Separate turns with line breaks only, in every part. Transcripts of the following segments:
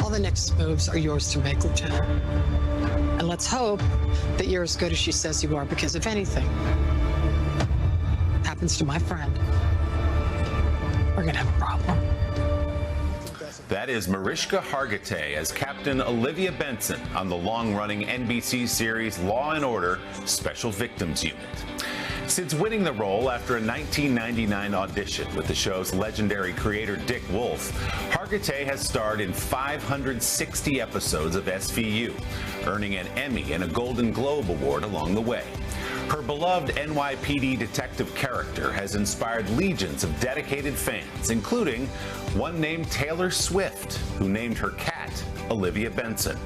All the next moves are yours to make, Lieutenant. And let's hope that you're as good as she says you are, because if anything happens to my friend, we're gonna have a problem.
That is Mariska Hargitay as Captain Olivia Benson on the long-running NBC series Law & Order Special Victims Unit. Since winning the role after a 1999 audition with the show's legendary creator Dick Wolf, Hargitay has starred in 560 episodes of SVU, earning an Emmy and a Golden Globe Award along the way. Her beloved NYPD detective character has inspired legions of dedicated fans, including one named Taylor Swift, who named her cat Olivia Benson.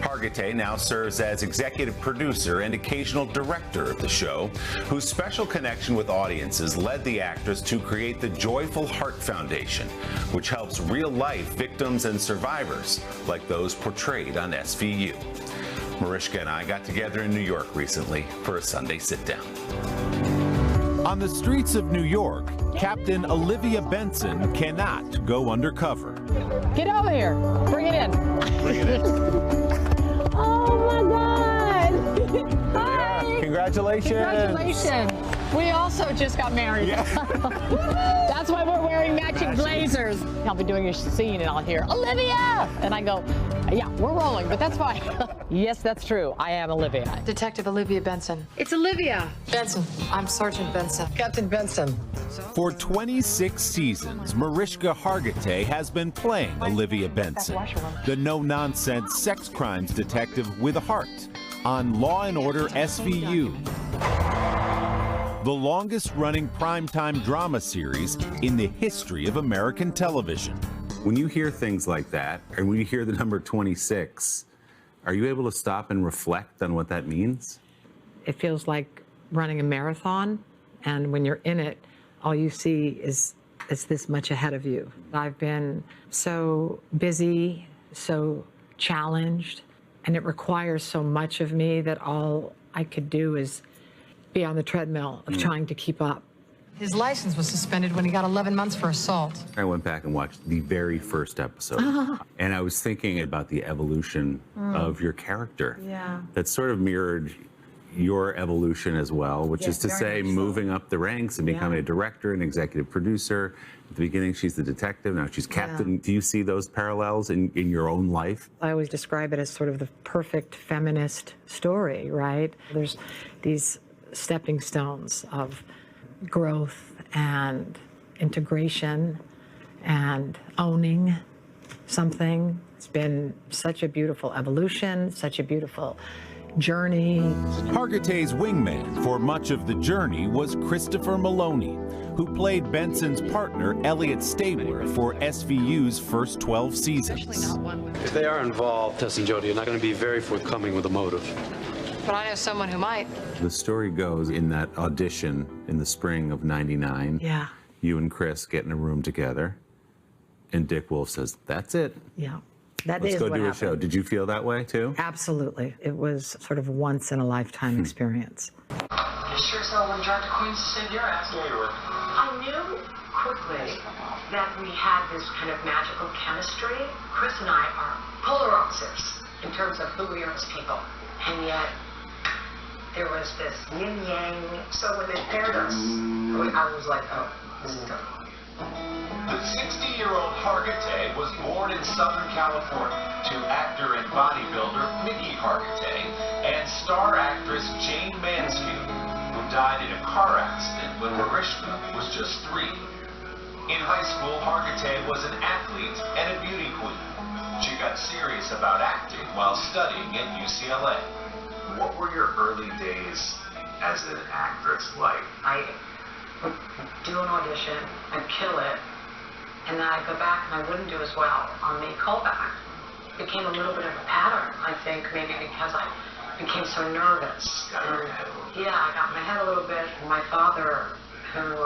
Hargitay now serves as executive producer and occasional director of the show, whose special connection with audiences led the actress to create the Joyful Heart Foundation, which helps real-life victims and survivors like those portrayed on SVU. Mariska and I got together in New York recently for a Sunday sit-down. On the streets of New York, Captain Olivia Benson cannot go undercover.
Get over here. Bring it in.
Bring it in.
Oh my God! Hi!
Yeah, congratulations!
Congratulations! We also just got married.
Yeah.
That's why we're wearing matching blazers. I'll be doing a scene and I'll hear, Olivia! And I go, yeah, we're rolling, but that's fine. Yes, that's true. I am Olivia.
Detective Olivia Benson.
It's Olivia.
Benson. I'm Sergeant Benson.
Captain Benson.
For 26 seasons, Mariska Hargitay has been playing Olivia Benson, the no-nonsense sex crimes detective with a heart, on Law & Order SVU, the longest-running primetime drama series in the history of American television. When you hear things like that, and when you hear the number 26, are you able to stop and reflect on what that means?
It feels like running a marathon, and when you're in it, all you see is this much ahead of you. I've been so busy, so challenged, and it requires so much of me that all I could do is be on the treadmill of trying to keep up.
His license was suspended when he got 11 months for assault.
I went back and watched the very first episode, and I was thinking about the evolution of your character.
Yeah.
That sort of mirrored your evolution as well, which is to say moving up the ranks and becoming a director and executive producer. At the beginning, she's the detective. Now she's captain. Do you see those parallels in your own life?
I always describe it as sort of the perfect feminist story, right? There's these stepping stones of growth and integration and owning something. It's been such a beautiful evolution, such a beautiful journey.
Hargitay's wingman for much of the journey was Christopher Maloney, who played Benson's partner, Elliot Stabler, for SVU's first 12 seasons.
If they are involved, Tess and Jody are not going to be very forthcoming with a motive.
But I know someone who might.
The story goes in that audition in the spring of '99.
Yeah.
You and Chris get in a room together, and Dick Wolf says, "That's it.
Yeah. That
Let's
is
go
what
do a
happened.
show." Did you feel that way too?
Absolutely. It was sort of once in a lifetime experience.
You sure as hell wouldn't drive to Queens to save your ass.
Yeah, you were.
I knew quickly that we had this kind of magical chemistry. Chris and I are polar opposites in terms of who we are as people. And yet, there was this yin-yang. So when they paired us, I was like, oh, this is good.
The 60-year-old Hargitay was born in Southern California to actor and bodybuilder Mickey Hargitay and star actress Jane Mansfield, who died in a car accident when Mariska was just 3. In high school, Hargitay was an athlete and a beauty queen. She got serious about acting while studying at UCLA. What were your early days as an actress like?
I would do an audition, I'd kill it, and then I'd go back and I wouldn't do as well on the callback. It became a little bit of a pattern, I think, maybe because I became so nervous. Yeah, I got in my head a little bit. And my father, who,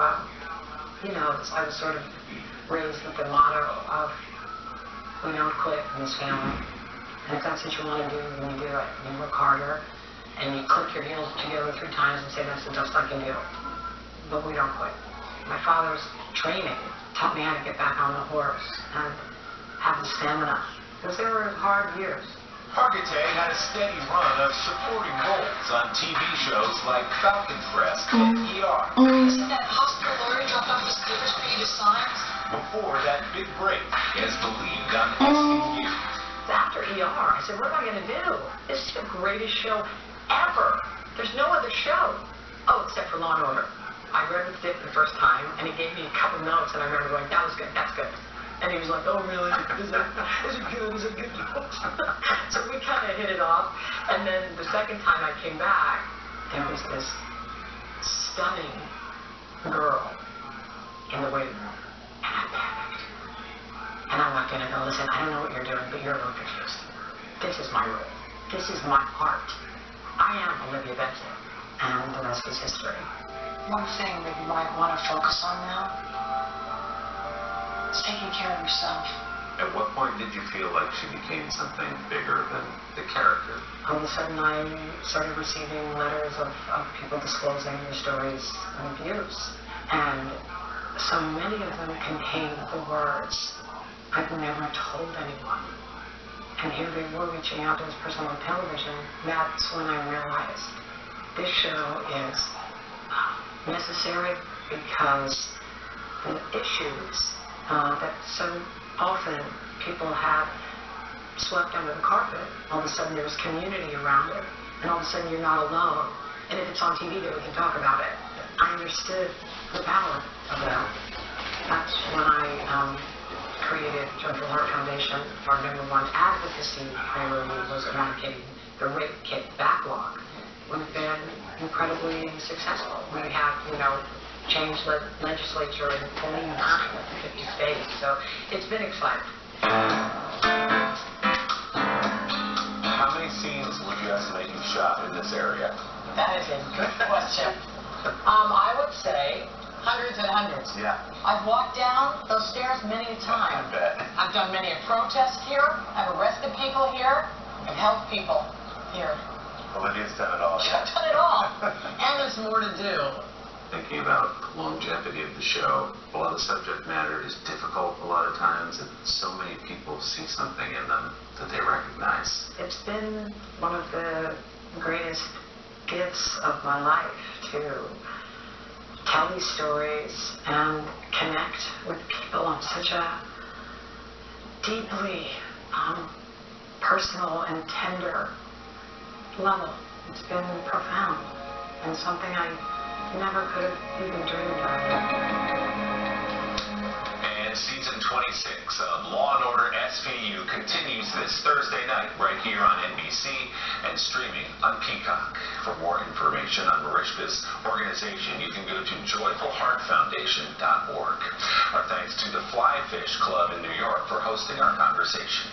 you know, I was sort of raised with the motto of, we don't quit in this family. And if that's what you want to do, then you do it. You work harder, and you click your heels together 3 times and say, that's the best I can do. But we don't quit. My father's training taught me how to get back on the horse and have the stamina because they were hard years.
Hargitay had a steady run of supporting roles on TV shows like Falcon Crest and ER.
Isn't that hospital lawyer dropped off his papers for you to sign?
Before that big break as the lead on SVU.
After ER, I said, what am I going to do? This is the greatest show ever. There's no other show. Oh, except for Law & Order. I read with Dick the first time, and he gave me a couple notes, and I remember going, that was good, that's good. And he was like, oh, really? Is it good? Is it good? So we kind of hit it off. And then the second time I came back, there was this stunning girl in the waiting room. And I panicked. And I walked in and go, listen, I don't know what you're doing, but you're a little confused. This is my role. This is my art. I am Olivia Benson. And the rest is history. One thing that you might want to focus on now is taking care of yourself.
At what point did you feel like she became something bigger than the character?
All of a sudden, I started receiving letters of people disclosing their stories of abuse. And so many of them contained the words, I've never told anyone. And here they were reaching out to this person on television. That's when I realized this show is necessary because the issues that so often people have swept under the carpet, all of a sudden there's community around it, and all of a sudden you're not alone. And if it's on TV, then we can talk about it. I understood the power of that. That's when I created Joyful Heart Foundation. Our #1 advocacy priority was eradicating the rape kit backlog. We've been incredibly successful. We have, changed the legislature in 49 of the 50 states, so it's been exciting.
How many scenes would you estimate you shot in this area?
That is a good question. I would say hundreds and hundreds.
Yeah.
I've walked down those stairs many a time.
I bet.
I've done many a protest here. I've arrested people here. I've helped people here.
Olivia's done it all.
I've done it all. And there's more to do.
Thinking about longevity of the show, a lot of subject matter is difficult a lot of times, and so many people see something in them that they recognize.
It's been one of the greatest gifts of my life to tell these stories and connect with people on such a deeply personal and tender level. It's been profound and something I never could have even dreamed of.
And season 26 of Law & Order SVU continues this Thursday night right here on NBC and streaming on Peacock. For more information on Mariska's organization, you can go to joyfulheartfoundation.org. Our thanks to the Fly Fish Club in New York for hosting our conversation.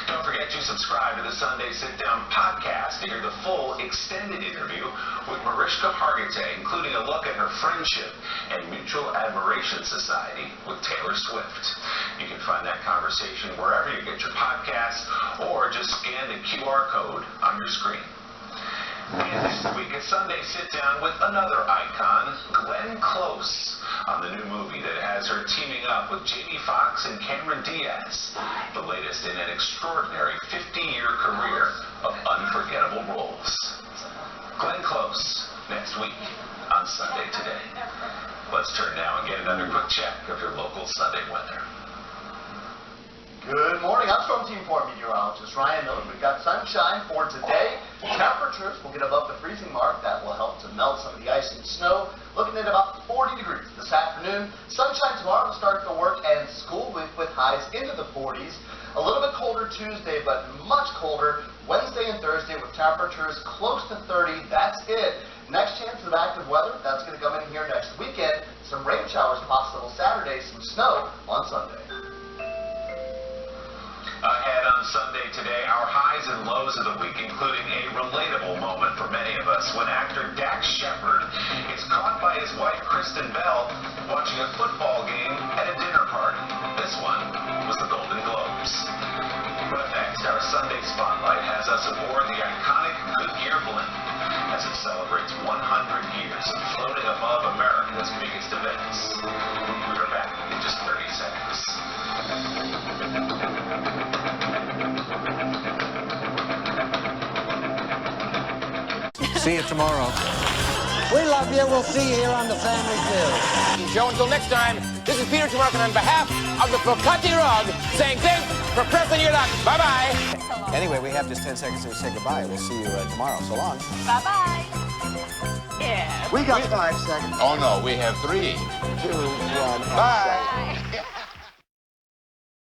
Don't forget to subscribe to the Sunday Sit Down podcast to hear the full extended interview with Mariska Hargitay, including a look at her friendship and mutual admiration society with Taylor Swift. You can find that conversation wherever you get your podcasts, or just scan the QR code on your screen. And this week, a Sunday Sit Down with another icon, Glenn Close, on the new movie that has her teaming up with Jamie Foxx and Cameron Diaz, the latest in an extraordinary 50-year career of unforgettable roles. Glenn Close, next week on Sunday Today. Let's turn now and get another quick check of your local Sunday weather.
Good morning. I'm Storm Team 4 meteorologist Ryan Miller. We've got sunshine for today. Temperatures will get above the freezing mark. That will help to melt some of the ice and snow. Looking at about 40 degrees this afternoon. Sunshine tomorrow to start the work and school week with highs into the 40s. A little bit colder Tuesday, but much colder Wednesday and Thursday with temperatures close to 30. That's it. Next chance of active weather, that's going to come in here next weekend. Some rain showers possible Saturday, some snow on Sunday.
Ahead on Sunday Today, our highs and lows of the week, including a relatable moment for many of us when actor Dax Shepard is caught by his wife Kristen Bell watching a football game at a dinner party. This one was the Golden Globes. But next, our Sunday Spotlight has us aboard the iconic Goodyear blimp as it celebrates 100 years of floating above America's biggest events. We are back in just 30 seconds.
See you tomorrow.
We love you. We'll see you here on The Family Feud.
Joe, until next time, this is Peter Tomarkin on behalf of the Focati Rug saying thanks for pressing your luck. Bye-bye.
Anyway, we have just 10 seconds to say goodbye. We'll see you tomorrow. So long.
Bye-bye. Yeah.
We got 5 seconds.
Oh, no, we have 3.
2, 1,
Bye.